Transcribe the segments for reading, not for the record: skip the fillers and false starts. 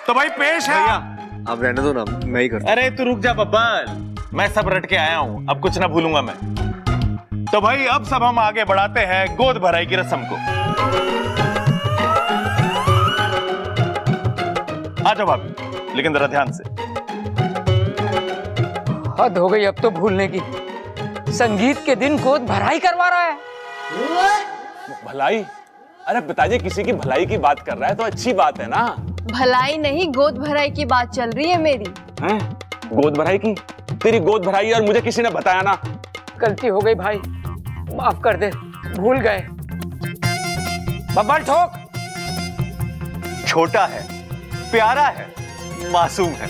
तो भाई पेश है। भैया आप रहने दो ना, मैं ही करता। अरे तू रुक जा बब्बल, मैं सब रट के आया हूं, अब कुछ ना भूलूंगा मैं। तो भाई अब सब हम आगे बढ़ाते हैं गोद भराई की रस्म को। आ जाओ भाभी, लेकिन जरा ध्यान से। हद हो गई अब तो भूलने की। संगीत के दिन गोद भराई करवा रहा है। भलाई? अरे पिताजी किसी की भलाई की बात कर रहा है तो अच्छी बात है ना। भलाई नहीं, गोद भराई की बात चल रही है मेरी। हैं? गोद भराई की? तेरी गोद भराई और मुझे किसी ने बताया ना। गलती हो गई भाई, माफ कर दे, भूल गए। बब्बल ठोक। छोटा है, प्यारा है, मासूम है,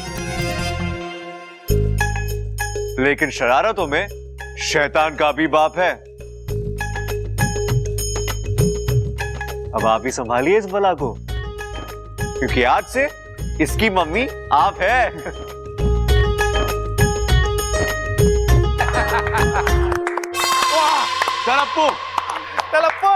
लेकिन शरारतों में शैतान का भी बाप है। अब आप ही संभालिए इस बला को, क्योंकि आज से इसकी मम्मी आप है। तलप्पू, तलप्पू।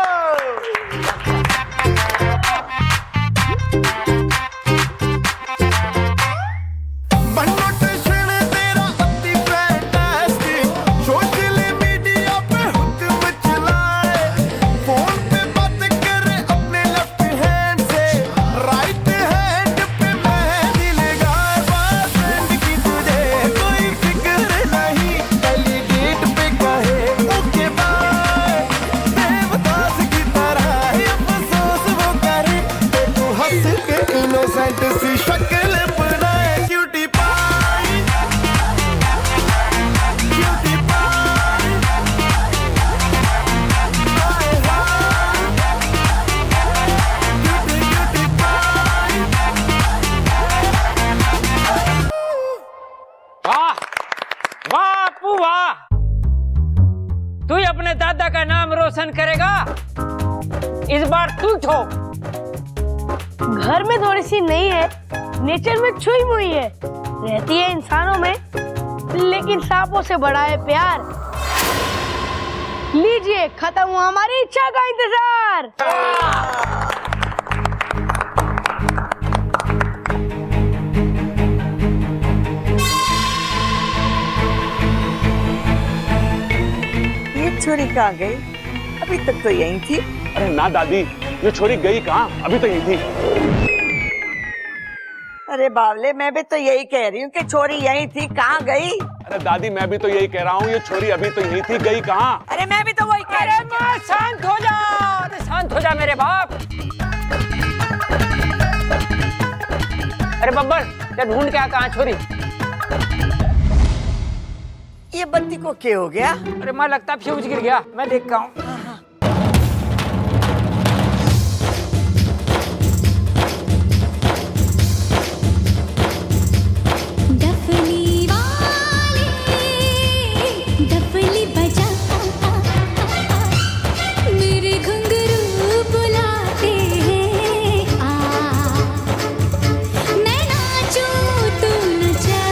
तू ही अपने दादा का नाम रोशन करेगा। इस बार तू ठोक। घर में थोड़ी सी नहीं है, नेचर में छुई मुई है, रहती है इंसानों में, लेकिन सांपों से बड़ा है प्यार। लीजिए, खत्म हुआ हमारी इच्छा का इंतजार। छोरी कहाँ गई? अभी तक तो यहीं थी। अरे ना दादी, ये छोरी गई कहाँ? अभी तो यही थी। अरे बावले, मैं भी तो यही कह रही हूँ कि छोरी यहीं थी, कहाँ गई? अरे दादी मैं भी तो यही कह रहा हूँ, ये छोरी अभी तो यही थी, गई कहाँ? अरे मैं भी तो वही कह रही हूँ। शांत हो जा, अरे शांत हो जा मेरे बाप। अरे बब्बर, क्या ढूंढ के आ, कहाँ छोरी? ये बत्ती को क्या हो गया? अरे माँ लगता फ्यूज गिर गया, मैं देख का हूँ। डफली बजा मेरे घुंघरू बुलाते आ, मैं नाचूं तू नचा।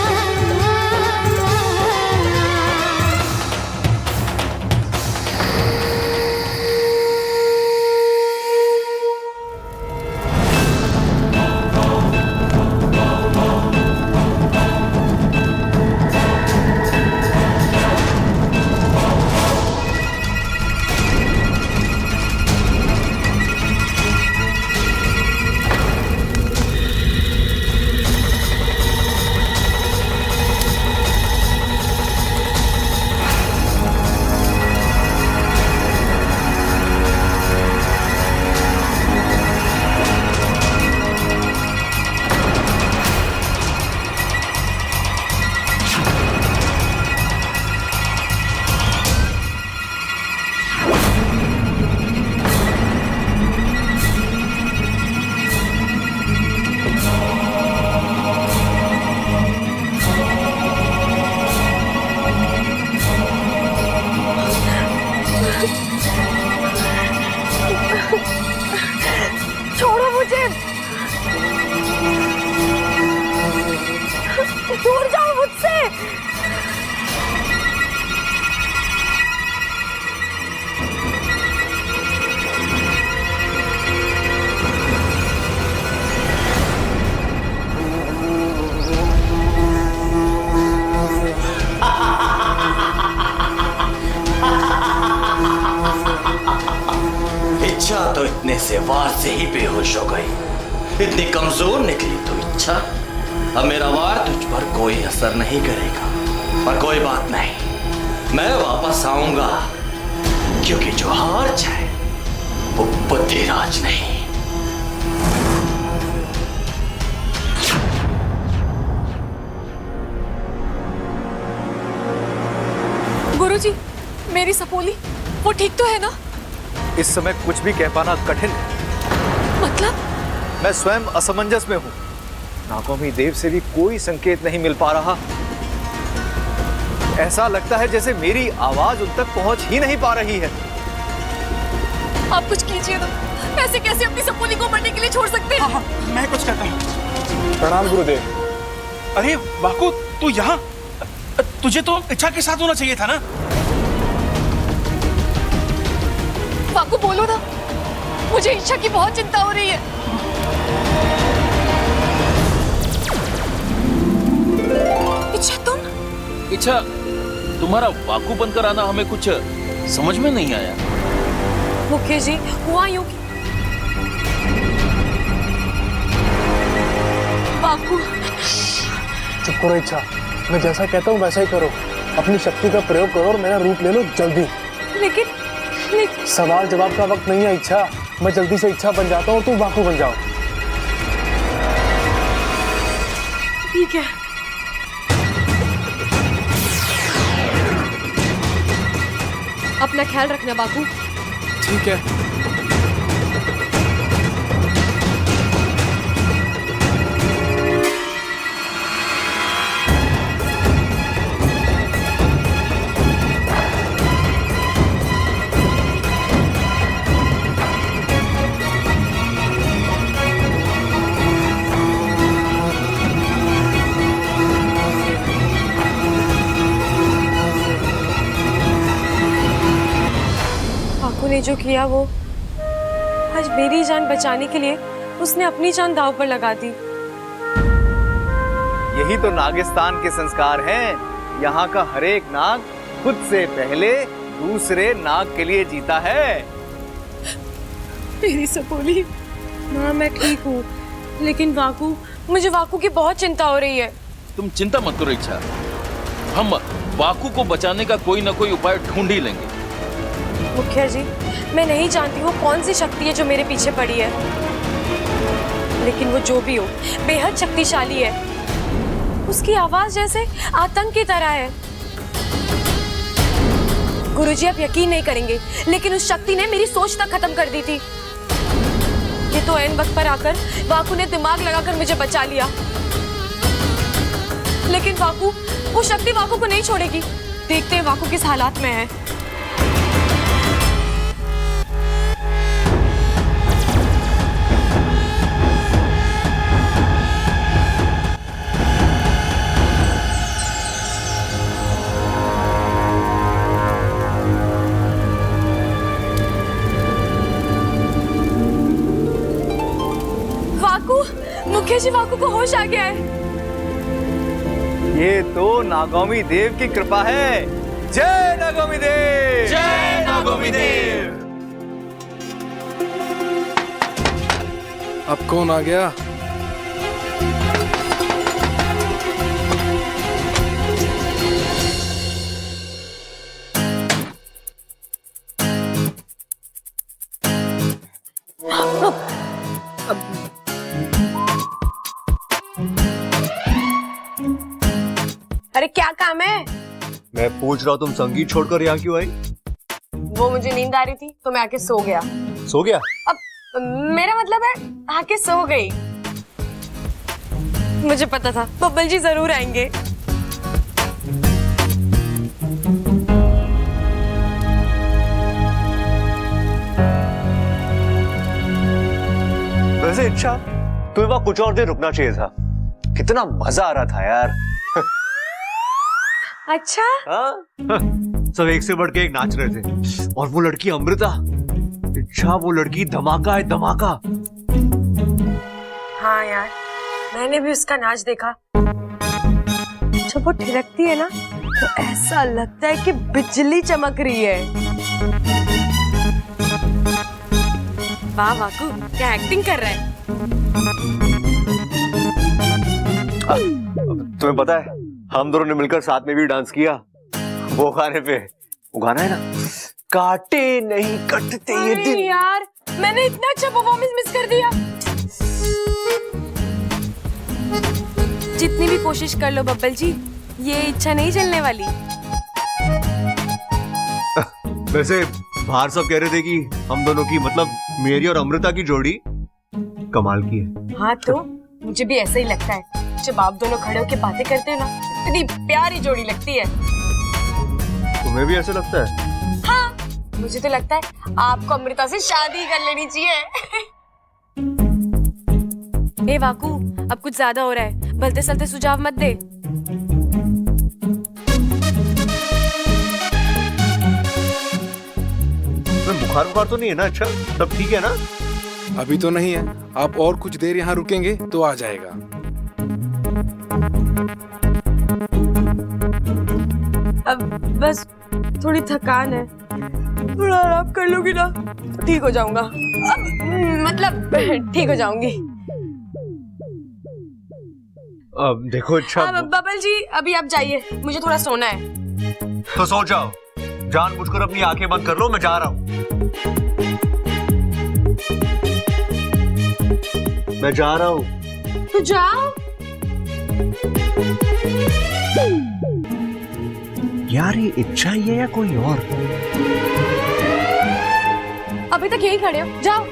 से वार से ही बेहोश हो गई। इतनी कमजोर निकली तो इच्छा। अब मेरा वार तुझ पर कोई असर नहीं करेगा। पर कोई बात नहीं, मैं वापस आऊंगा, क्योंकि जो हार जाए वो बुद्धिराज नहीं। गुरुजी, मेरी सपोली वो ठीक तो है ना? इस समय कुछ भी कह पाना कठिन है। मतलब? मैं स्वयं असमंजस में हूँ। नागौमी देव से भी कोई संकेत नहीं मिल पा रहा। ऐसा लगता है जैसे मेरी आवाज उन तक पहुंच ही नहीं पा रही है। आप कुछ कीजिए ना, ऐसे कैसे अपनी सपोली को मरने के लिए छोड़ सकते हैं? हाँ, मैं कुछ करता हूँ। प्रणाम गुरुदेव। अरे वाकू, तू यहाँ? तुझे तो इच्छा के साथ होना चाहिए था ना। वाकू बोलो ना, मुझे इच्छा की बहुत चिंता हो रही है। इच्छा तुम? इच्छा, तुम्हारा वाकू बनकर आना हमें कुछ समझ में नहीं आया। मुखिया जी, हुआ यूं कि वाकू। चुप करो इच्छा, मैं जैसा कहता हूँ वैसा ही करो। अपनी शक्ति का प्रयोग करो और मेरा रूप ले लो जल्दी। लेकिन सवाल जवाब का वक्त नहीं है इच्छा। मैं जल्दी से इच्छा बन जाता हूँ, तुम वाकू बन जाओ। ठीक है। अपना ख्याल रखना वाकू। ठीक है। ने जो किया वो आज मेरी जान बचाने के लिए उसने अपनी जान दांव पर लगा दी। यही तो नागिस्तान के संस्कार हैं। यहाँ का हर एक नाग खुद से पहले दूसरे नाग के लिए जीता है। मेरी सपोली। माँ, मैं ठीक हूँ, लेकिन मुझे वाकू की बहुत चिंता हो रही है। तुम चिंता मत करो इच्छा, हम वाकू को बचाने का कोई ना कोई उपाय ढूंढ ही लेंगे। मुखिया जी, मैं नहीं जानती वो कौन सी शक्ति है जो मेरे पीछे पड़ी है, लेकिन वो जो भी हो बेहद शक्तिशाली है। उसकी आवाज जैसे आतंक की तरह है। गुरुजी, आप यकीन नहीं करेंगे, लेकिन उस शक्ति ने मेरी सोच तक खत्म कर दी थी। ये तो ऐन वक्त पर आकर वाकू ने दिमाग लगाकर मुझे बचा लिया, लेकिन वो शक्ति वाकू को नहीं छोड़ेगी। देखते हैं वाकू किस हालात में है। मुखिया जी, वाकू को होश आ गया है। ये तो नागौमी देव की कृपा है। जय नागौमी देव! जय नागौमी देव! अब कौन आ गया? अरे क्या काम है? मैं पूछ रहा हूँ, तुम संगीत छोड़कर यहाँ क्यों आई? वो मुझे नींद आ रही थी तो मैं आके सो गया। सो गया? अब मेरा मतलब है आके सो गई। मुझे पता था बब्बल जी जरूर आएंगे। वैसे इच्छा, तुम्हें वहां कुछ और देर रुकना चाहिए था। कितना मजा आ रहा था यार। अच्छा? सब एक से बढ़ के एक नाच रहे थे, और वो लड़की अमृता, इच्छा, वो लड़की धमाका है, धमाका। हाँ यार, मैंने भी उसका नाच देखा। जब वो थिरकती है ना तो ऐसा लगता है कि बिजली चमक रही है। वाह वाकू, क्या एक्टिंग कर रहा है। तुम्हें पता है हम दोनों ने मिलकर साथ में भी डांस किया वो गाने पे। वो गाना है ना, काटे नहीं कटते ये दिन। यार मैंने इतना अच्छा परफॉर्मेंस मिस कर दिया। जितनी भी कोशिश कर लो बब्बल जी, ये इच्छा नहीं चलने वाली। वैसे बाहर सब कह रहे थे कि हम दोनों की, मतलब मेरी और अमृता की जोड़ी कमाल की है। हाँ तो मुझे भी ऐसा ही लगता है। जब आप दोनों खड़े होकर बातें करते हो ना, इतनी प्यारी जोड़ी लगती है। तुम्हें भी ऐसा लगता है? हाँ, मुझे तो लगता है आपको अमृता से शादी कर लेनी चाहिए। ए वाकू, अब कुछ ज्यादा हो रहा है, भलते सलते सुझाव मत दे। बुखार तो नहीं है ना? अच्छा सब ठीक है ना? अभी तो नहीं है, आप और कुछ देर यहाँ रुकेंगे तो आ जाएगा। अब बस थोड़ी थकान है, थोड़ा आराम कर लूंगी ना ठीक हो जाऊंगा। अब मतलब ठीक हो जाऊंगी। अब देखो अच्छा बबल जी अभी आप जाइए, मुझे थोड़ा सोना है। तो सो जाओ, जानबूझकर अपनी आंखें बंद कर लो, मैं जा रहा हूँ। मैं जा रहा हूँ। तो जाओ। यार ये इच्छा ही है या कोई और? अभी तक यहीं खड़े हो, जाओ।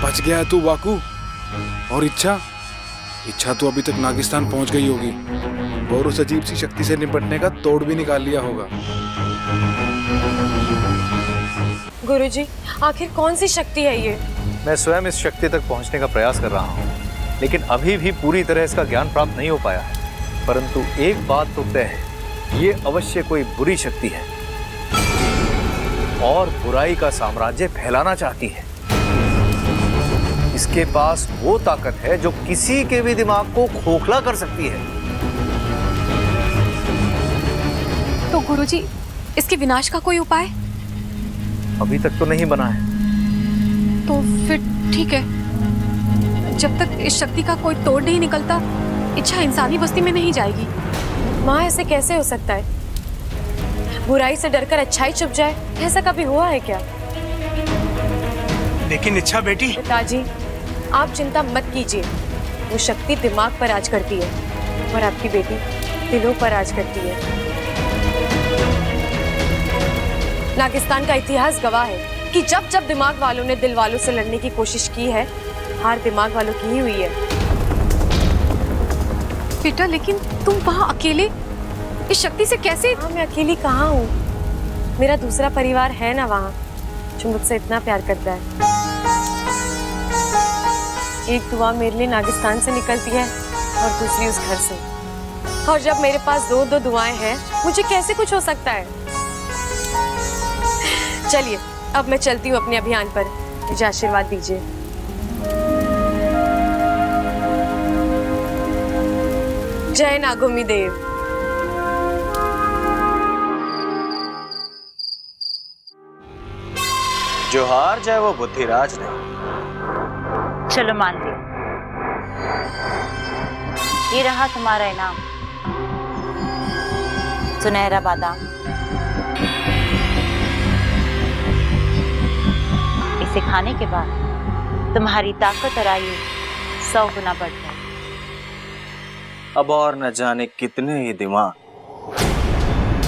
बच गया है तू वाकू। और इच्छा तो अभी तक नागिस्तान पहुंच गई होगी और उस अजीब सी शक्ति से निपटने का तोड़ भी निकाल लिया होगा। गुरुजी, आखिर कौन सी शक्ति है ये? मैं स्वयं इस शक्ति तक पहुंचने का प्रयास कर रहा हूं, लेकिन अभी भी पूरी तरह इसका ज्ञान प्राप्त नहीं हो पाया है। परंतु एक बात तो तय है, ये अवश्य कोई बुरी शक्ति है और बुराई का साम्राज्य फैलाना चाहती है। इसके पास वो ताकत है जो किसी के भी दिमाग को खोखला कर सकती है। तो गुरुजी, इसके विनाश का कोई उपाय? अभी तक तो नहीं बना है। तो फिर ठीक है, जब तक इस शक्ति का कोई तोड़ नहीं निकलता, इच्छा इंसानी बस्ती में नहीं जाएगी। माँ, ऐसे कैसे हो सकता है? बुराई से डरकर अच्छाई छुप जाए, ऐसा कभी हुआ है क्या? लेकिन इच्छा बेटी। पिताजी, आप चिंता मत कीजिए। वो शक्ति दिमाग पर राज करती है और आपकी बेटी दिलों पर राज करती है। नागिस्तान का इतिहास गवाह है कि जब जब दिमाग वालों ने दिल वालों से लड़ने की कोशिश की है, हार दिमाग वालों की ही हुई है। बेटा, लेकिन तुम वहाँ अकेले इस शक्ति से कैसे? हाँ, मैं अकेली कहाँ हूँ, मेरा दूसरा परिवार है ना वहाँ, जो मुझसे इतना प्यार करता है। एक दुआ मेरे लिए नागिस्तान से निकलती है और दूसरी उस घर से। और जब मेरे पास दो दो दुआएं हैं, मुझे कैसे कुछ हो सकता है? चलिए, अब मैं चलती हूँ अपने अभियान पर। मुझे आशीर्वाद दीजिए। जय नागोमी देव। जो हार जाए वो बुद्धिराज नहीं। चलो मान ली, ये रहा तुम्हारा इनाम, सुनहरा बादाम। इसे खाने के बाद तुम्हारी ताकत और आयु 100 गुना बढ़ जाए। अब और न जाने कितने ही दिमाग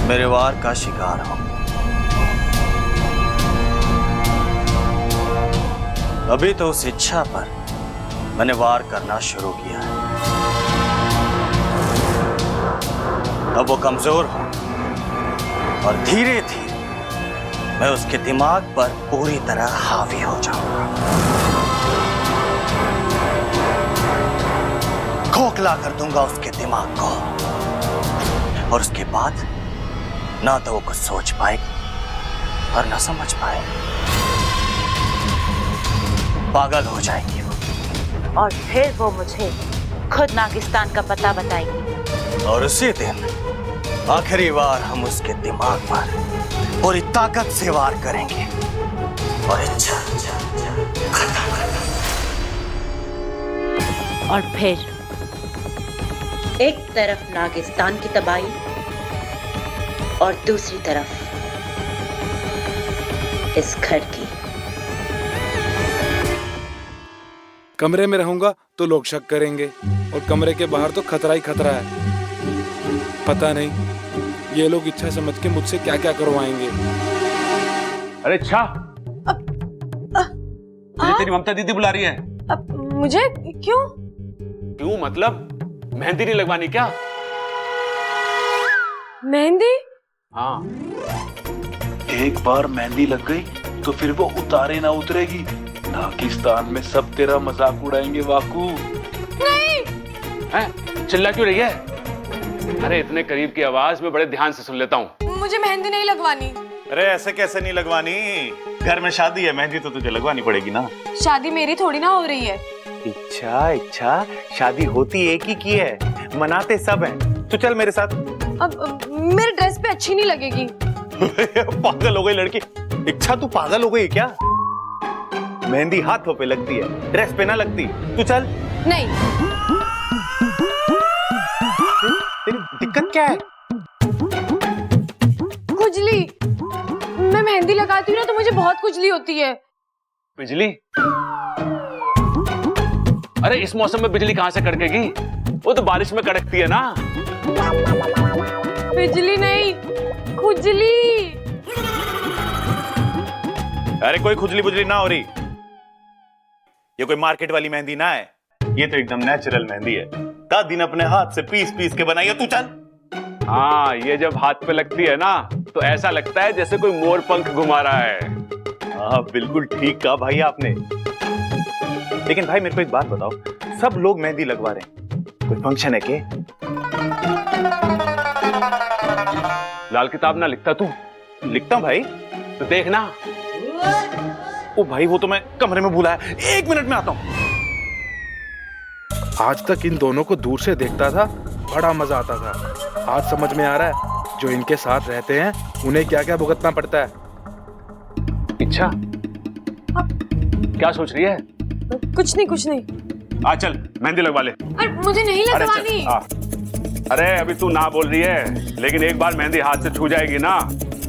मेरे वार का शिकार हो। अभी तो उस इच्छा पर मैंने वार करना शुरू किया है। अब वो कमजोर हो और धीरे धीरे मैं उसके दिमाग पर पूरी तरह हावी हो जाऊंगा। खोखला कर दूंगा उसके दिमाग को और उसके बाद ना तो वो कुछ सोच पाएगी और ना समझ पाएगी। पागल हो जाएगी वो। और फिर वो मुझे खुद नागिस्तान का पता बताएगी। और उसी दिन आखिरी बार हम उसके दिमाग पर पूरी ताकत से वार करेंगे और इच्छा खत्म। और फिर एक तरफ नागिस्तान की तबाही और दूसरी तरफ इस घर की। कमरे में रहूंगा तो लोग शक करेंगे और कमरे के बाहर तो खतरा ही खतरा है। पता नहीं ये लोग इच्छा समझ के मुझसे क्या क्या करवाएंगे। अरे इच्छा, तुझे तेरी ममता दीदी बुला रही है। मुझे क्यों? क्यों मतलब? मेहंदी नहीं लगवानी क्या? मेहंदी? हाँ, एक बार मेहंदी लग गई तो फिर वो उतारे ना उतरेगी। नागिस्तान में सब तेरा मजाक उड़ाएंगे वाकू। नहीं। हैं? चिल्ला क्यों रही है? अरे इतने करीब की आवाज में बड़े ध्यान से सुन लेता हूँ। मुझे मेहंदी नहीं लगवानी। अरे ऐसे कैसे नहीं लगवानी? घर में शादी है, मेहंदी तो तुझे लगवानी पड़ेगी ना। शादी मेरी थोड़ी ना हो रही है। इच्छा, शादी होती एक ही की है, मनाते सब हैं। तू चल मेरे साथ। अब मेरे ड्रेस पे अच्छी नहीं लगेगी। पागल हो गई लड़की। इच्छा तू पागल हो गई क्या? मेहंदी हाथों पे लगती है, ड्रेस पे ना लगती। तू चल। नहीं। तेरी दिक्कत क्या है? खुजली। मैं मेहंदी लगाती हूँ ना तो मुझे बहुत खुजली होती है। बिजली? अरे इस मौसम में बिजली कहाँ से कड़केगी? वो तो बारिश में कड़कती है ना। बिजली नहीं, खुजली। अरे कोई खुजली बुजली ना हो रही। ये कोई मार्केट वाली मेहंदी ना है, ये तो एकदम नेचुरल मेहंदी है। दादी ने अपने हाथ से पीस पीस के बनाई है। तू चल। हाँ, ये जब हाथ पे लगती है ना तो ऐसा लगता है जैसे कोई मोर पंख घुमा रहा है। हाँ बिल्कुल ठीक कहा भाई आपने। लेकिन भाई मेरे को एक बात बताओ, सब लोग मेहंदी लगवा रहे हैं, कोई फंक्शन है के? लाल किताब ना लिखता तू? लिखता हूं भाई। तो देखना। ओ भाई वो तो मैं कमरे में भूला है, 1 मिनट में आता हूं। आज तक इन दोनों को दूर से देखता था, बड़ा मजा आता था। आज समझ में आ रहा है जो इनके साथ रहते हैं उन्हें क्या क्या भुगतना पड़ता है। इच्छा, क्या सोच रही है? कुछ नहीं। आ चल मेहंदी लगवा ले। अरे मुझे नहीं लगवानी। अरे अभी तू ना बोल रही है, लेकिन एक बार मेहंदी हाथ से छू जाएगी ना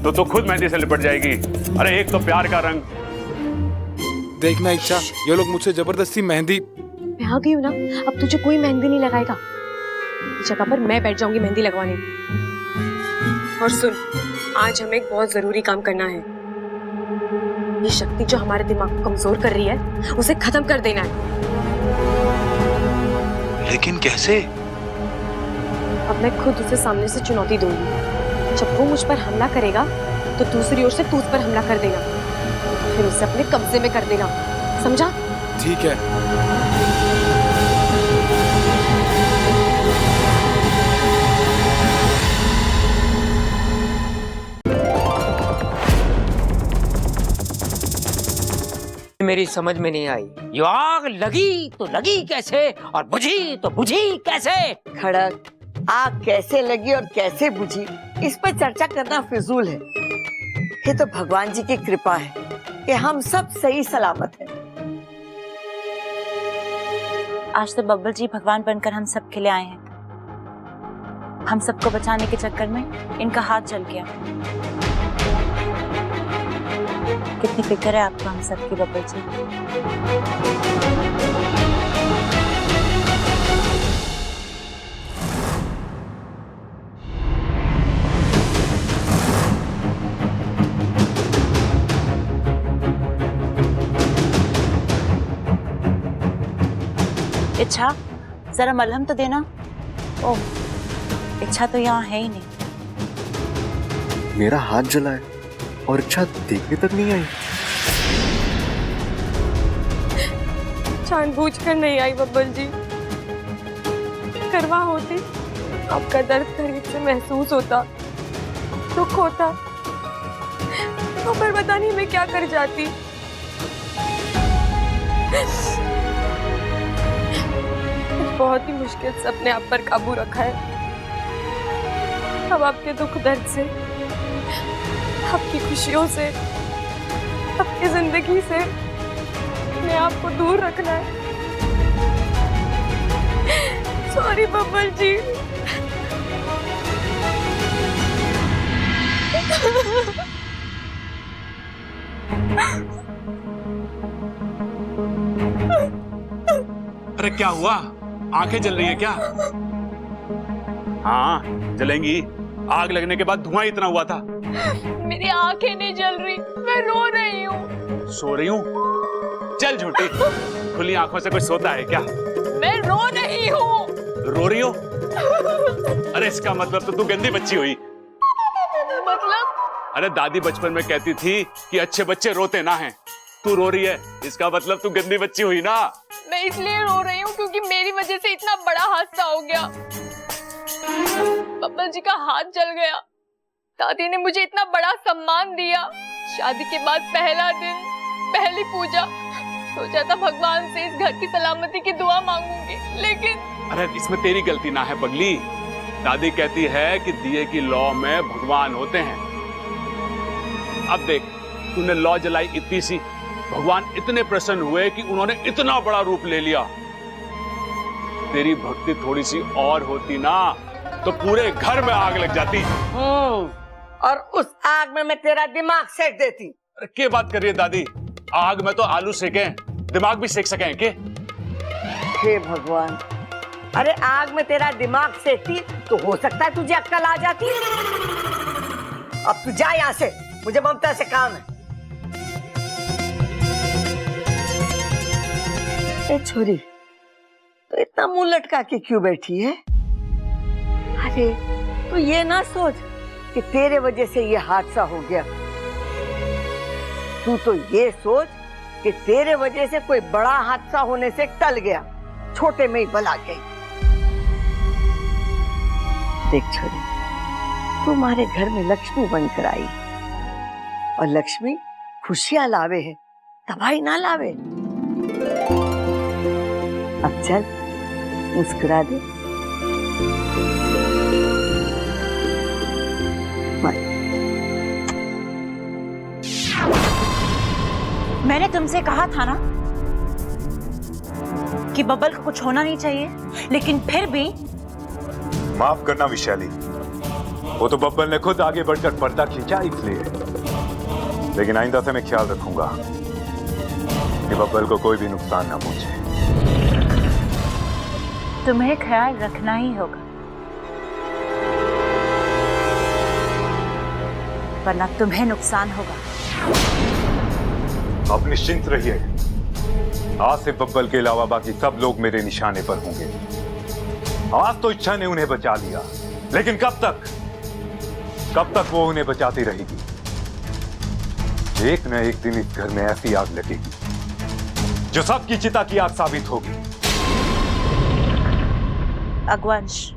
तो तू खुद मेहंदी से लिपट जाएगी। अरे एक तो प्यार का रंग। देखना इच्छा, ये लोग मुझसे जबरदस्ती मेहंदी। मैं आ गई हूँ ना, अब तुझे कोई मेहंदी नहीं लगाएगा। इस जगह पर मैं बैठ जाऊंगी मेहंदी लगवाने। और सुन, आज हमें एक बहुत जरूरी काम करना है। ये शक्ति जो हमारे दिमाग को कमजोर कर रही है, उसे खत्म कर देना है। लेकिन कैसे? अब मैं खुद उसे सामने से चुनौती दूंगी। जब वो मुझ पर हमला करेगा तो दूसरी ओर से तू उस पर हमला कर देना, फिर उसे अपने कब्जे में कर देना। समझा? ठीक है। मेरी समझ में नहीं आई, ये आग लगी तो लगी कैसे और बुझी तो बुझी कैसे? खड़क, आग कैसे लगी और कैसे बुझी, इस पर चर्चा करना फिजूल है। ये तो भगवान जी की कृपा है कि हम सब सही सलामत हैं। आज तो बब्बल जी भगवान बनकर हम सब के लिए आए हैं। हम सबको बचाने के चक्कर में इनका हाथ जल गया। कितनी फिक्र है आपको हम सबकी बब्बल जी। इच्छा, जरा मलहम तो देना। ओह, इच्छा तो यहाँ है ही नहीं। मेरा हाथ जला है और इच्छा देखने तक नहीं आई। जानबूझकर नहीं आई बब्बल जी। करवा होती, आपका दर्द करीब से महसूस होता, दुख होता, तो फिर पता नहीं मैं क्या कर जाती। बहुत ही मुश्किल से अपने आप पर काबू रखा है। अब आपके दुख दर्द से, आपकी खुशियों से, आपकी जिंदगी से अपने आप को दूर रखना है। सॉरी बब्बल जी। अरे क्या हुआ? आंखें जल रही है क्या? हाँ जलेंगी, आग लगने के बाद धुआं इतना हुआ था। मेरी आंखें नहीं जल रही, मैं रो रही हूँ। सो रही हूँ? चल झूठी, खुली आंखों से कोई सोता है क्या? मैं रो रही हूँ। रो रही हो? अरे इसका मतलब तो तू गंदी बच्ची हुई। मतलब? अरे दादी बचपन में कहती थी कि अच्छे बच्चे रोते ना हैं। तू रो रही है, इसका मतलब तू गंदी बच्ची हुई ना। मैं इसलिए रो रही हूँ क्योंकि मेरी वजह से इतना बड़ा हादसा हो गया। बब्बल जी का हाथ जल गया। दादी ने मुझे इतना बड़ा सम्मान दिया। शादी के बाद पहला दिन, पहली पूजा, सोचा था भगवान से इस घर की सलामती की दुआ मांगूंगी, लेकिन अरे इसमें तेरी गलती ना है पगली। दादी कहती है कि दिए की लौ में भगवान होते हैं। अब देख, तूने लौ जलाई इतनी सी, भगवान इतने प्रसन्न हुए कि उन्होंने इतना बड़ा रूप ले लिया। तेरी भक्ति थोड़ी सी और होती ना तो पूरे घर में आग लग जाती। और उस आग में मैं तेरा दिमाग सेक देती। अरे क्या बात कर रही है दादी? आग में तो आलू सेके, दिमाग भी सेक सके के? हे भगवान, अरे आग में तेरा दिमाग सेकती तो हो सकता है तुझे अक्ल आ जाती। अब तू जा यहाँ से, मुझे ममता से काम है। ए छोरी, तो इतना मुंह लटका के क्यों बैठी है? अरे तू ये ना सोच कि तेरे वजह से ये हादसा हो गया। तू तो ये सोच कि तेरे वजह से कोई बड़ा हादसा होने से टल गया, छोटे में ही बला गई। देख छोरी, तुम्हारे घर में लक्ष्मी बनकर आई और लक्ष्मी खुशियां लावे है, तबाही ना लावे। अब चल मुस्कुरा दे। मैंने तुमसे कहा था ना कि बब्बल को कुछ होना नहीं चाहिए, लेकिन फिर भी। माफ करना विशाली, वो तो बब्बल ने खुद आगे बढ़कर पर्दा खींचा इसलिए। लेकिन आइंदा से मैं ख्याल रखूंगा कि बब्बल को कोई भी नुकसान ना पहुंचे। तुम्हें ख्याल रखना ही होगा, वरना तुम्हें नुकसान होगा। आप निश्चिंत रहिए, आज से बब्बल के अलावा बाकी सब लोग मेरे निशाने पर होंगे। आज तो इच्छा ने उन्हें बचा लिया, लेकिन कब तक वो उन्हें बचाती रहेगी? एक न एक दिन इस घर में ऐसी आग लगेगी जो सबकी चिता की आग साबित होगी। अगवंश,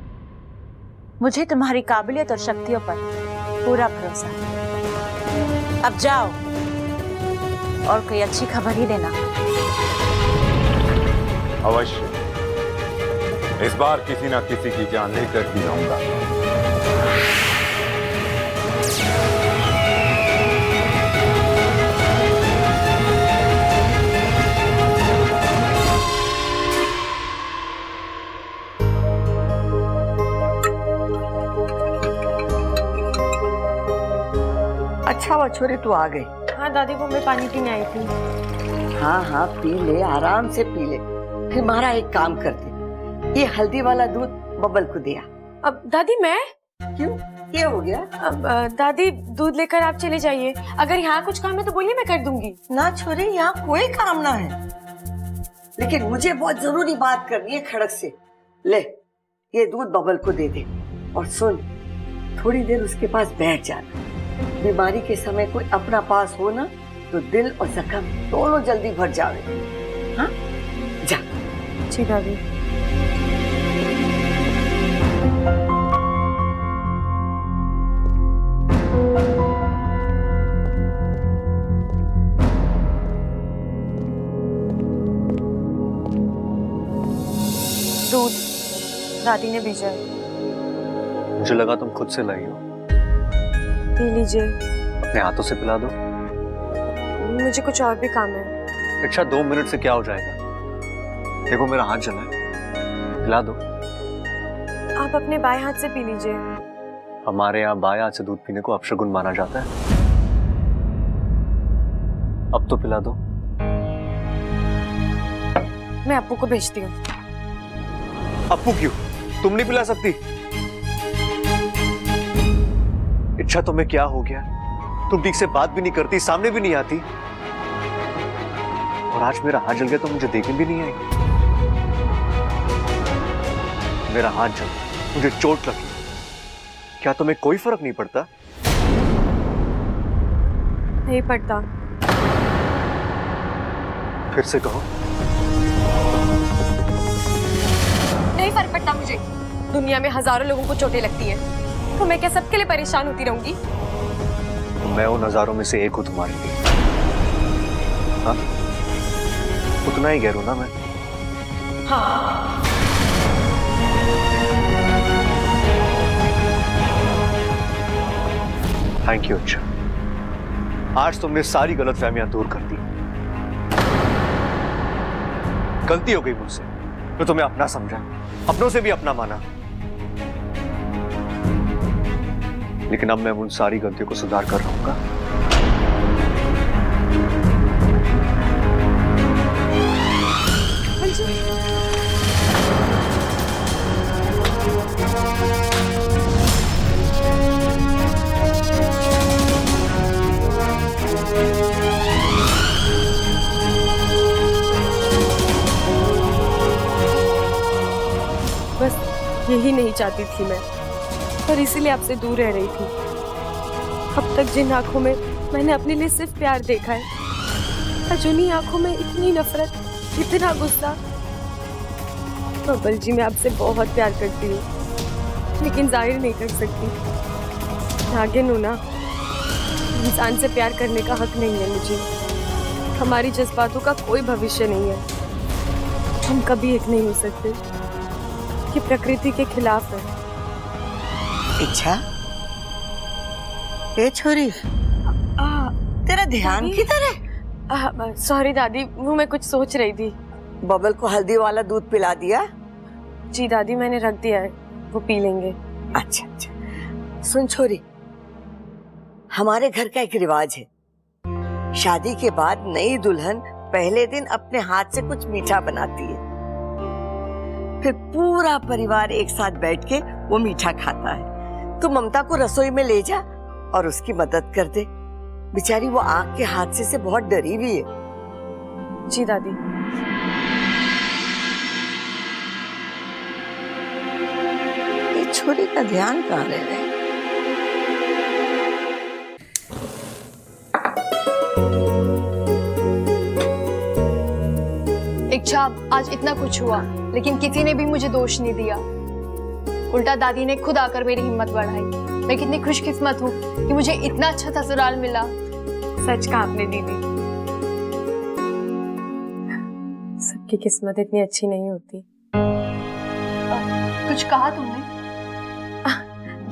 मुझे तुम्हारी काबिलियत और शक्तियों पर पूरा भरोसा है। अब जाओ और कोई अच्छी खबर ही देना। अवश्य, इस बार किसी ना किसी की जान लेकर ही आऊंगा। अच्छा हुआ छोरी तू आ गई। हाँ दादी, वो मैं पानी पीने आई थी। हाँ हाँ पी ले, आराम से पी ले। फिर मारा एक काम करते, ये हल्दी वाला दूध बब्बल को दिया। अब दादी मैं क्यों, क्या हो गया? अब दादी दूध लेकर आप चले जाइए। अगर यहाँ कुछ काम है तो बोलिए, मैं कर दूंगी। ना छोरी, यहाँ कोई काम ना है, लेकिन मुझे बहुत जरूरी बात करनी है खड़क से। ले ये दूध बब्बल को दे दे, और सुन, थोड़ी देर उसके पास बैठ जाना। बीमारी के समय कोई अपना पास हो ना तो दिल और जख्म दोनों जल्दी भर जावे। हाँ जा। जी दादी। दूध दादी ने भेजा है। मुझे लगा तुम खुद से लाई हो। पी लीजिए। अपने हाथों से पिला दो। मुझे कुछ और भी काम है। अच्छा 2 मिनट से क्या हो जाएगा? देखो मेरा हाथ जला है, पिला दो। आप अपने बाएं हाथ से पी लीजिए। हमारे यहाँ बाएं हाथ से दूध पीने को अपशगुन माना जाता है। अब तो पिला दो। मैं अप्पू को भेजती हूँ। अप्पू क्यों? तुम नहीं पिला सकती? इच्छा तुम्हें क्या हो गया? तुम ठीक से बात भी नहीं करती, सामने भी नहीं आती, और आज मेरा हाथ जल गया तो मुझे देखने भी नहीं आई। मेरा हाथ जल, मुझे चोट लगी, क्या तुम्हें कोई फर्क नहीं पड़ता? नहीं पड़ता। फिर से कहो। नहीं फर्क पड़ता मुझे। दुनिया में हजारों लोगों को चोटें लगती हैं, तो मैं क्या सबके लिए परेशान होती रहूंगी? मैं उन हजारों में से एक हूं तुम्हारे लिए। हाँ? उतना ही गैर हूं ना मैं। हाँ। Thank you. अच्छा, आज तुमने सारी गलतफहमियां दूर कर दी। गलती हो गई मुझसे, तो तुम्हें अपना समझा, अपनों से भी अपना माना, लेकिन अब मैं उन सारी गलतियों को सुधार कर रहूंगा। बस यही नहीं चाहती थी मैं, और इसीलिए आपसे दूर रह रही थी। अब तक जिन आंखों में मैंने अपने लिए सिर्फ प्यार देखा है, आज उन्हीं आंखों में इतनी नफरत, इतना गुस्सा। बबल जी, मैं आपसे बहुत प्यार करती हूँ, लेकिन जाहिर नहीं कर सकती। नागिन हूँ ना, इंसान से प्यार करने का हक नहीं है मुझे। हमारी जज्बातों का कोई भविष्य नहीं है, हम कभी एक नहीं हो सकते। ये प्रकृति के खिलाफ है। इच्छा, ए छोरी, तेरा ध्यान किधर है? सॉरी दादी, वो मैं कुछ सोच रही थी। बबल को हल्दी वाला दूध पिला दिया? जी दादी, मैंने रख दिया है, वो पी लेंगे। अच्छा अच्छा। सुन छोरी, हमारे घर का एक रिवाज है, शादी के बाद नई दुल्हन पहले दिन अपने हाथ से कुछ मीठा बनाती है, फिर पूरा परिवार एक साथ बैठ के वो मीठा खाता है। तू ममता को रसोई में ले जा और उसकी मदद कर दे, बेचारी वो आग के हादसे से बहुत डरी हुई है। जी दादी। ये छोरी का ध्यान कहाँ रह रहा है? इच्छा, आज इतना कुछ हुआ, लेकिन किसी ने भी मुझे दोष नहीं दिया। उल्टा दादी ने खुद आकर मेरी हिम्मत बढ़ाई। मैं कितनी खुशकिस्मत हूँ कि मुझे इतना अच्छा ससुराल मिला। सच कहा आपने दीदी, सबकी किस्मत इतनी अच्छी नहीं होती। कुछ कहा तुमने?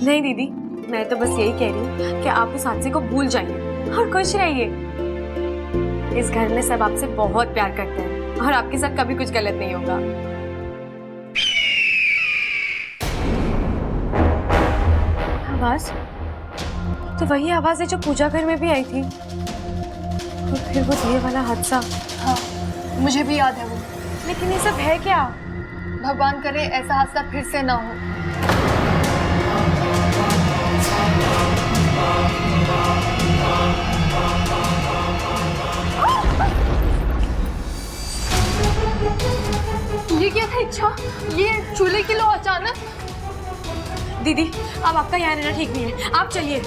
नहीं दीदी, मैं तो बस यही कह रही हूँ कि आप उस हादसे को भूल जाइए और खुश रहिए। इस घर में सब आपसे बहुत प्यार करते हैं और आपके साथ कभी कुछ गलत नहीं होगा। आवाज तो वही आवाज है जो पूजा घर में भी आई थी, और फिर वो दिए वाला हादसा। हाँ, मुझे भी याद है वो। लेकिन ये सब है क्या? भगवान करे ऐसा हादसा फिर से ना हो। ये क्या था इच्छा? ये चूल्हे की लो अचानक। दीदी, अब आपका यहाँ रहना ठीक नहीं है, आप चलिए।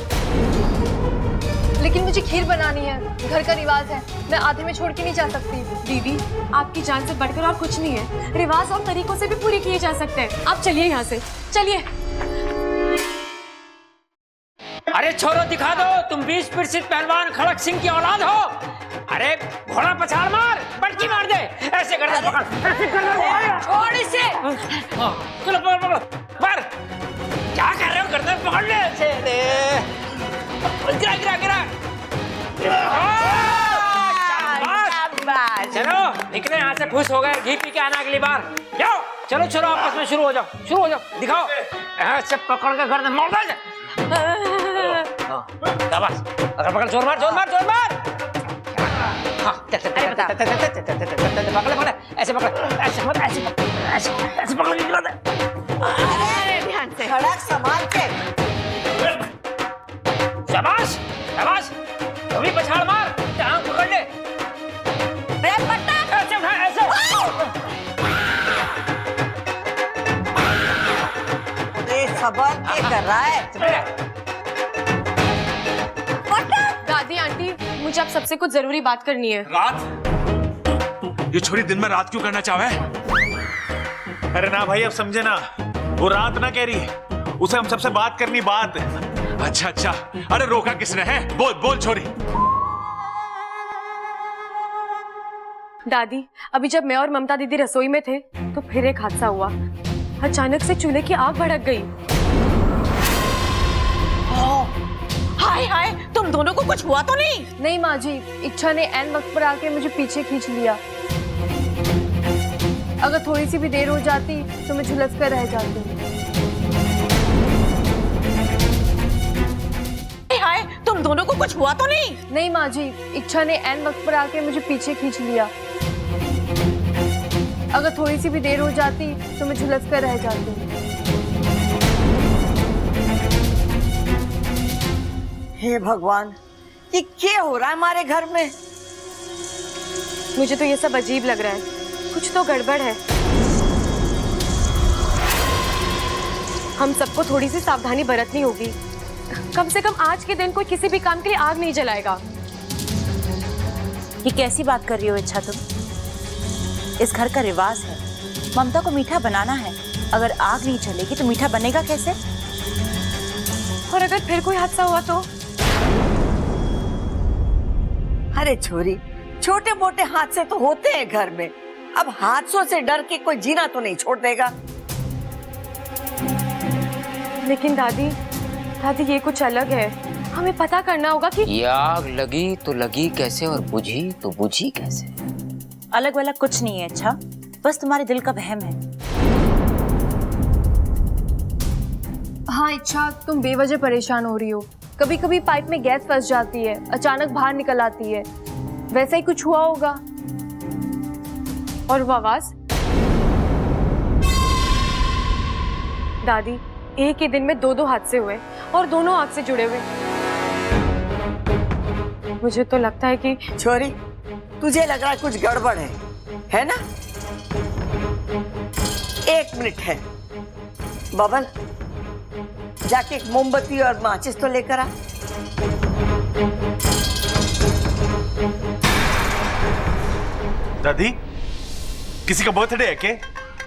लेकिन मुझे खीर बनानी है, घर का रिवाज है, मैं आधे में छोड़ के नहीं जा सकती। दीदी, आपकी जान से बढ़कर और कुछ नहीं है, रिवाज और तरीकों से भी पूरे किए जा सकते हैं। आप चलिए यहाँ से, चलिए। अरे छोरो दिखा दो, तुम 20 प्रसिद्ध पहलवान खड़क सिंह की औलाद हो। अरे घोड़ा पछाड़ मार, पटकी मार दे, ऐसे कर दे, पकड़, ऐसे कर दे, छोड़ इसे। हाँ, चलो पकड़ पकड़, मार। क्या कर रहे हो, गर्दन पकड़ ले ऐसे, गिरा गिरा गिरा। चलो निकले यहाँ से, खुश हो गए, घी पी के आना अगली बार। जाओ चलो चलो, आपस में शुरू हो जाओ, दिखाओ ऐसे पकड़ के गर्दन मोड़ दे। शाबाश, पकड़, जोर मार। हाँ, पकड़, ऐसे पकड़, ऐसे पकड़, निकला दे। अरे ध्यान से, खड़क संभाल के। शाबाश, तू भी पछाड़ मार, टांग पकड़ ले। ऐसे उठा, ऐसे। खबर क्या कर रहा है? दादी आंटी, मुझे आप सबसे कुछ जरूरी बात करनी है। रात? ये छोरी दिन में रात क्यों करना चाहे? अरे ना भाई, अब समझे ना, वो रात ना कह रही है, उसे हम सबसे बात करनी, बात। अच्छा, अरे रोका किसने है? बोल छोरी। दादी, अभी जब मैं और ममता दीदी रसोई में थे तो फिर एक हादसा हुआ। अचानक से चूल्हे की आग भड़क गई। हाय, तुम दोनों को कुछ हुआ तो नहीं? नहीं माँ जी, इच्छा ने ऐन वक्त पर आके मुझे पीछे खींच लिया। अगर थोड़ी सी भी देर हो जाती तो मैं झुलस कर रह जाती। हाय, तुम दोनों को कुछ हुआ तो नहीं? नहीं माँ जी, इच्छा ने ऐन वक्त पर आके मुझे पीछे खींच लिया। अगर थोड़ी सी भी देर हो जाती तो मैं झुलस कर रह जाती। हे भगवान, ये क्या हो रहा है हमारे घर में? मुझे तो ये सब अजीब लग रहा है, कुछ तो गड़बड़ है। हम सबको थोड़ी सी सावधानी बरतनी होगी। कम से कम आज के दिन कोई किसी भी काम के लिए आग नहीं जलाएगा। ये कैसी बात कर रही हो इच्छा तुम? इस घर का रिवाज है, ममता को मीठा बनाना है। अगर आग नहीं जलेगी तो मीठा बनेगा कैसे? और अगर फिर कोई हादसा हुआ तो? अरे छोरी, छोटे मोटे हादसे तो होते हैं घर में। अब हादसों से डर के कोई जीना तो नहीं छोड़ देगा। लेकिन दादी ये कुछ अलग है। हमें पता करना होगा कि ये आग लगी तो लगी कैसे और बुझी तो बुझी कैसे। अलग वलग कुछ नहीं है अच्छा, बस तुम्हारे दिल का वहम है। हाँ इच्छा, तुम बेवजह परेशान हो रही हो। कभी कभी पाइप में गैस फंस जाती है, अचानक बाहर निकल आती है। वैसा ही कुछ हुआ होगा। और वो आवाज? दादी, एक ही दिन में दो हादसे हुए और दोनों आग से जुड़े हुए। मुझे तो लगता है कि छोरी, तुझे लग रहा है कुछ गड़बड़ है ना? 1 मिनट है। बबल, जाके एक मोमबत्ती और माचिस तो लेकर आ। दादी, किसी का बर्थडे है क्या?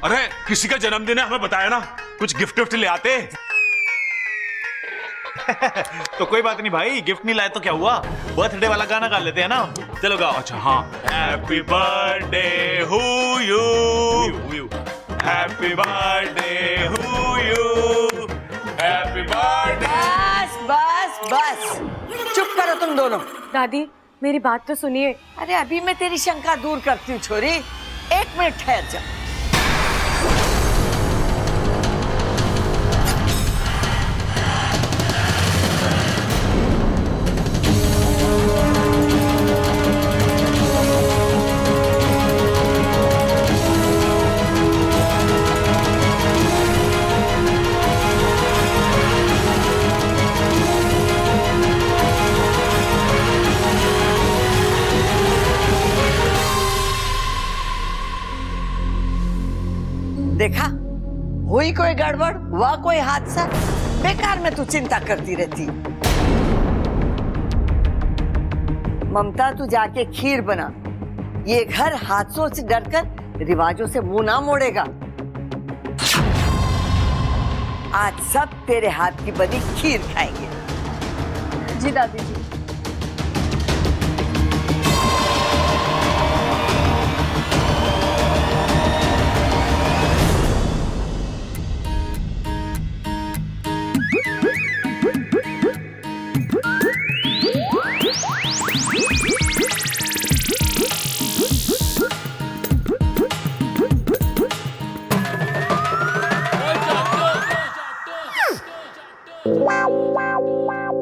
अरे किसी का जन्मदिन है, हमें बताया ना, कुछ गिफ्ट ले आते। तो कोई बात नहीं भाई, गिफ्ट नहीं लाए तो क्या हुआ, बर्थडे वाला गाना गा लेते हैं ना। चलो गाओ। अच्छा हाँ। Happy birthday who you, happy birthday who you, happy birthday. बस चुप करो तुम दोनों। दादी मेरी बात तो सुनिए। अरे अभी मैं तेरी शंका दूर करती हूँ छोरी, 1 मिनट ठहर जा। देखा, हुई कोई गड़बड़, हुआ कोई हादसा, बेकार में तू चिंता करती रहती। ममता, तू जाके खीर बना। ये घर हादसों से डरकर रिवाजों से मुंह ना मोड़ेगा। आज सब तेरे हाथ की बनी खीर खाएंगे। जी दादी जी।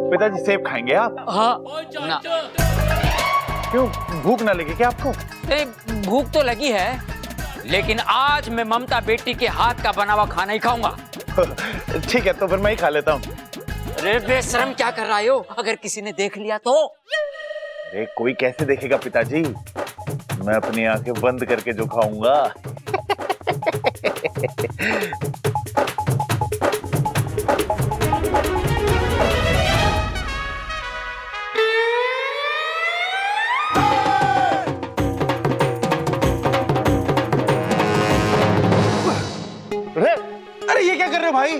पिताजी सेब खाएंगे आप? हाँ ना। क्यों, भूख ना लगी क्या आपको? नहीं, भूख तो लगी है, लेकिन आज मैं ममता बेटी के हाथ का बना हुआ खाना ही खाऊंगा। ठीक है, तो फिर मैं ही खा लेता हूँ। अरे बेशरम, क्या कर रहा हो? अगर किसी ने देख लिया तो? अरे कोई कैसे देखेगा पिताजी, मैं अपनी आंखें बंद करके जो खाऊंगा। अरे ये क्या कर रहे हो भाई?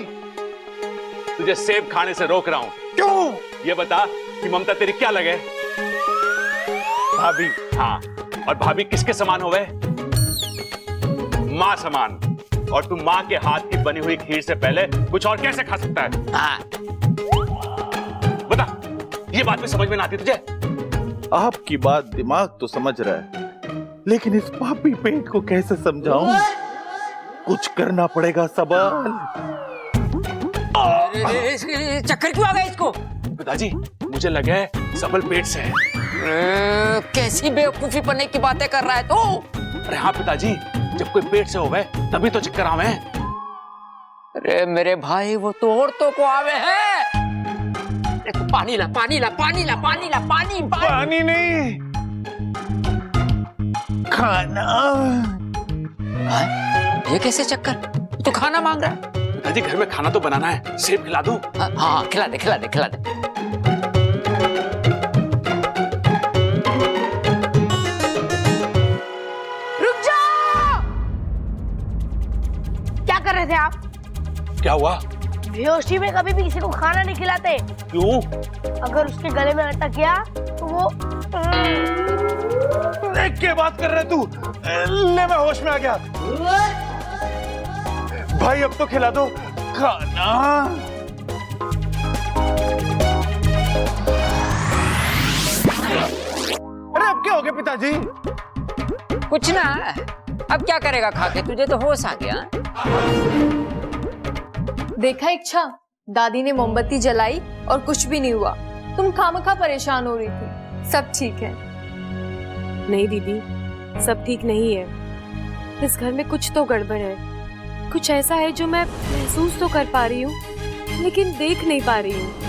तुझे सेब खाने से रोक रहा हूं। क्यों? ये बता कि ममता तेरी क्या लगे? भाभी। हाँ, और भाभी किसके समान होवे? माँ समान। और तू माँ के हाथ की बनी हुई खीर से पहले कुछ और कैसे खा सकता है? हाँ। बता, ये बात भी समझ में ना आती तुझे? आपकी बात दिमाग तो समझ रहा है, लेकिन इस पापी पेट को कैसे समझाऊं? कुछ करना पड़ेगा सबल। चक्कर क्यों आ गया इसको? पिताजी, मुझे लगे सबल पेट से है। कैसी बेवकूफी पन्ने की बातें कर रहा है तू? अरे हाँ पिताजी, जब कोई पेट से होवे तभी तो चक्कर आवे। अरे मेरे भाई, वो तो औरतों को आवे है। तो पानी ला, पानी ला, पानी ला, पानी ला, पानी, पानी नहीं, खाना। ये कैसे चक्कर? तो खाना मांग रहा है। पिताजी, घर में खाना तो बनाना है, सेब खिला दूं? हाँ, खिला दे, खिला दे, खिला दे। रुक जाओ! क्या कर रहे थे आप? क्या हुआ? बेहोशी में कभी भी किसी को खाना नहीं खिलाते। क्यों? अगर उसके गले में अटक गया तो वो क्या बात कर रहे तू? ले, मैं होश में आ गया। भाई अब तो खिला दो खाना। अरे अब क्या हो गया पिताजी? कुछ ना, अब क्या करेगा खा के? तुझे तो होश आ गया। देखा इच्छा, दादी ने मोमबत्ती जलाई और कुछ भी नहीं हुआ। तुम खामखा परेशान हो रही थी। सब ठीक है। नहीं दीदी, सब ठीक नहीं है। इस घर में कुछ तो गड़बड़ है। कुछ ऐसा है जो मैं महसूस तो कर पा रही हूँ, लेकिन देख नहीं पा रही हूँ।